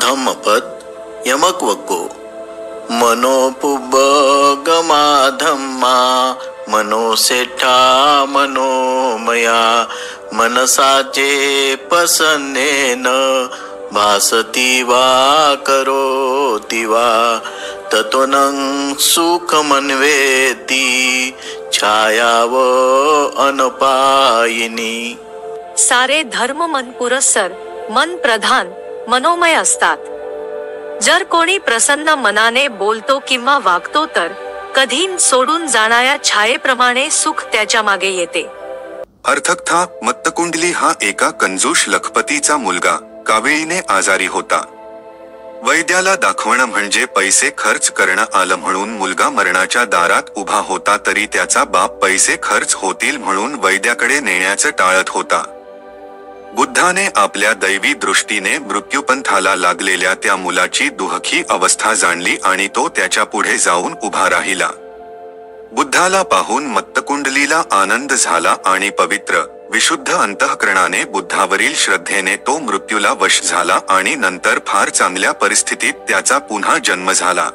धम्मपद यमक वग्गो मनोपुब्बगमा धम्मा मनोसेठा मनोमया मनसाचे पसन्नेन भासती वा करोति वा ततोनं सुखमन्वेति छायाव अनपायिनी। सारे धर्म मन पुरस्सर मन प्रधान मनोमय असतात. जर कोणी प्रसन्न मनाने बोलतो किंवा वागतो तर कधी सोडून जाणाऱ्या छायेप्रमाणे सुख त्याच्या मागे येते. अर्थकथा मत्तकुंडली हा एका कंजूष लखपतीचा मुलगा कावेळीने आजारी होता. वैद्याला दाखवणं म्हणजे पैसे खर्च करणं आलं म्हणून मुलगा मरणाच्या दारात उभा होता तरी त्याचा बाप पैसे खर्च होतील म्हणून वैद्याकडे नेण्याचं टाळत होता. बुद्धाने आपल्या दैवी दृष्टीने मृत्यूपंथाला लागलेल्या त्या मुलाची दुःखी अवस्था जाणली आणि तो त्याच्या पुढे जाऊन उभा राहिला. बुद्धाला पाहून मत्तकुंडलीला आनंद झाला आणि पवित्र विशुद्ध अंतःकरणाने बुद्धावरील श्रद्धेने तो मृत्यूला वश झाला आणि नंतर फार चांगल्या परिस्थितीत त्याचा पुन्हा जन्म झाला.